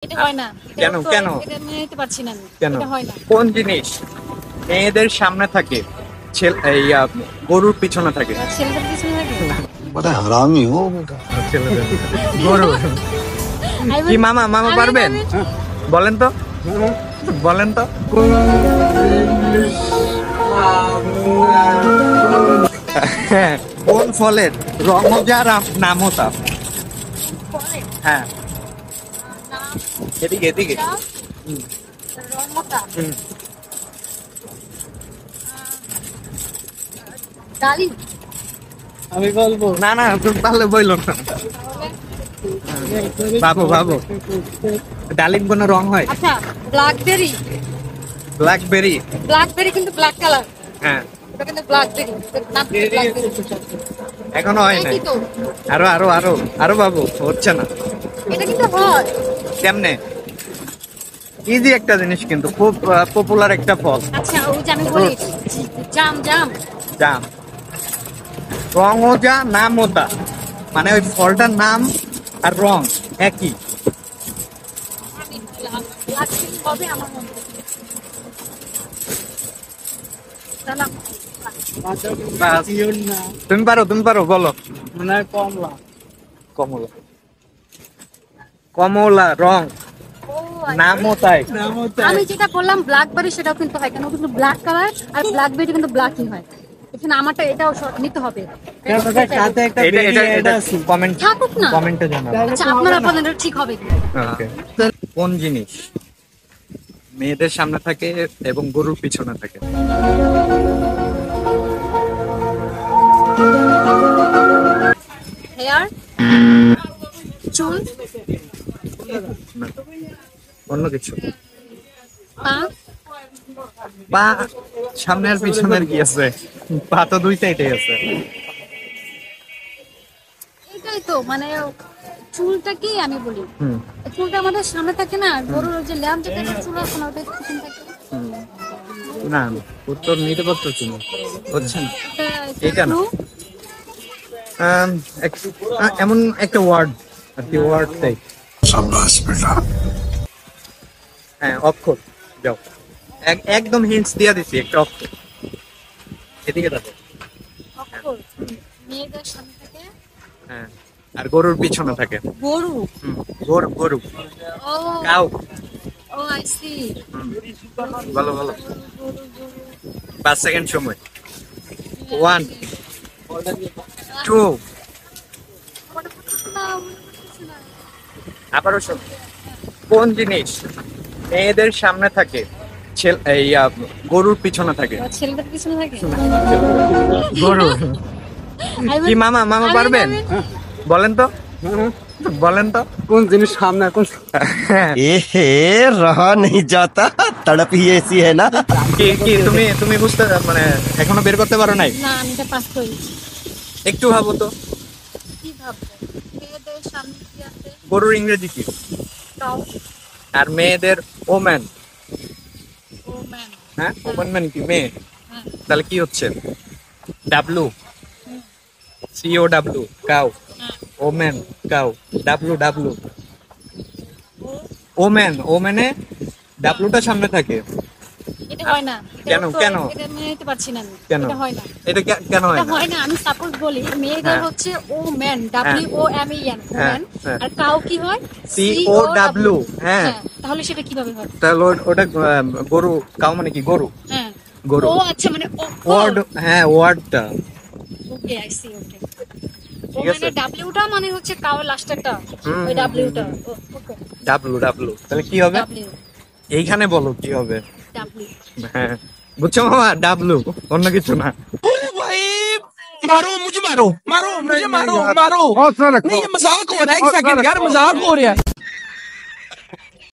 এটা হয় না। কেন কেন এটা মেনে নিতে পারছি না আমি। কেন এটা হয় না। কোন জিনিস মেয়েদের সামনে থাকে গরুর পিছনে থাকে? ছেলেদের পিছনে থাকে। बड़ा हरामी हो बेटा। ছেলেদের গরু কি মামা মামা পারবেন? বলেন তো বলেন তো হ্যাঁ, কোন ফলের রঙও যা নামও তা? হ্যাঁ এদিকে এদিকে হুম, রমতা, হুম। ডালিম, আমি বলবো না না তুমি পারলে বইল না। বাবু বাবু ডালিম কোনো রং হয়? আচ্ছা ব্ল্যাকবেরি। ব্ল্যাকবেরি। ব্ল্যাকবেরি কিন্তু ব্ল্যাক কালার। হ্যাঁ এটা কিন্তু ব্ল্যাকবেরি। নাম কিন্তু ব্ল্যাকবেরি। এখনো হয় নাই। একই তো। আরো আরো আরো আরো বাবু হচ্ছে না। এটা কিন্তু হয়। কেমনে? ইজি একটা জিনিস কিন্তু খুব পপুলার একটা ফল। আচ্ছা ওই যে আমি বলি জাম জাম। জাম। রঙও যা নামও তা, মানে ওই ফলটার নাম আর রং একই। আমি বললাম ব্ল্যাকবেরি হবে আমার মনে হয়। সালাম। বাস। ইউন না তুমি পারো বলো। মনে হয় কমলা। কমলা। কমলা রং ও, আচ্ছা। নামও তাই। নামও তো আমি যেটা বললাম ব্ল্যাকবেরি সেটাও কিন্তু হয় কেন কিন্তু ব্ল্যাক কালার আর ব্ল্যাকবেরি কিন্তু ব্ল্যাকই হয়। এখানে আমারটা এটাও নিতে হবে। সাথে একটা এটা এটা বেরি এটা আছে। কমেন্ট থাকুক না। কমেন্টে জানাবো। আচ্ছা আপনারা বলেন এটা ঠিক হবে কিনা? ওকে। কোন জিনিস মেয়েদের সামনে থাকে এবং গরুর পিছনে থাকে? হেয়ার, চুল, না, অন্য কিছু। পা, পা সামনে আর পিছনের কি আছে? পা তো দুই সাইডে আছে। এটাই তো মানে চুলটা কি আমি বলি হুম চুলটা আমাদের সামনে থাকে না গরুর ওই যে ল্যাম্প যেটা একটা চুল আছে না ওটা পিছনে থাকে। হুম। না উত্তর নিতে পারতেছি না, হচ্ছে না। এটা না। clue? এমন একটা ওয়ার্ড আর কি, ওয়ার্ড তাই। शाबाश बेटा। হ্যাঁ অক্ষর। যাও একদম হিন্টস দিয়ে দিছি, একটা অক্ষর। এদিকে দেখো। অক্ষর। মেয়েদের সামনে থাকে হ্যাঁ আর গরুর পিছনে থাকে। গরু। হুম, গরু গরু ও কাউ। Oh I see. বলো বলো, 5 সেকেন্ড সময়। 1 2 আবারও শোনো। কোন জিনিস মেয়েদের সামনে থাকে গরুর পিছনে থাকে? ছেলেদের পিছনে থাকে। গরু I কি mean- মামা মামা I mean- পারবেন? I mean- বলেন তো বলেন তো কোন জিনিস সামনে কোন एहे रहा नहीं जाता, तड़प ही ऐसी है ना। কি কি তুমি তুমি বুঝতে মানে এখনো বের করতে পারো নাই? না আমি এটা পাস করি। একটু ভাবো তো। কি ভাববো মেয়েদের সামনে কি আছে? গরুর ইংরেজি কি? কাউ। আর মেয়েদের ওম্যান। Woman. হ্যাঁ ওম্যান কি মেয়ে? হ্যাঁ। তাহলে কি হচ্ছে? W, C O W cow. হ্যাঁ। Woman cow, W W. ও ওম্যান ওম্যানে ডাব্লুটা সামনে থাকে। এটা হয় না। কেন, কেন? এটা মেনে নিতে পারছি না আমি। কেন? এটা হয় না। এটা কেন হয় এটা না? হয় না আমি সাপোজ বলি মেয়েদের হ্যাঁ। হচ্ছে woman W O M E N হ্যাঁ, ম্যান হ্যাঁ। আর কাউ কি হয় COW, হ্যাঁ। তাহলে সেটা কিভাবে হয়? তাহলে ওটা গরু কাউ মানে কি গরু? হ্যাঁ গরু। ও আচ্ছা মানে ওয়ার্ড, হ্যাঁ ওয়ার্ডটা। ওকে আই সি ওকে ও ঠিক আছে। মানে ডাব্লিউটা মানে হচ্ছে কাউ লাস্টেরটা হুম, ওই ডাব্লিউটা ওকে ডাব্লু ডাব্লু তাহলে কি হবে? ডাব্লিউ এইখানে বলো কি হবে। ডাব্লিউ হ্যাঁ বুঝছো মামা, ডাব্লু, অন্য কিছু না। भाई मारो मुझे मारो मारो मुझे मारो मारो नहीं ये मजाक हो रहा है एक सेकंड यार मजाक हो रहा है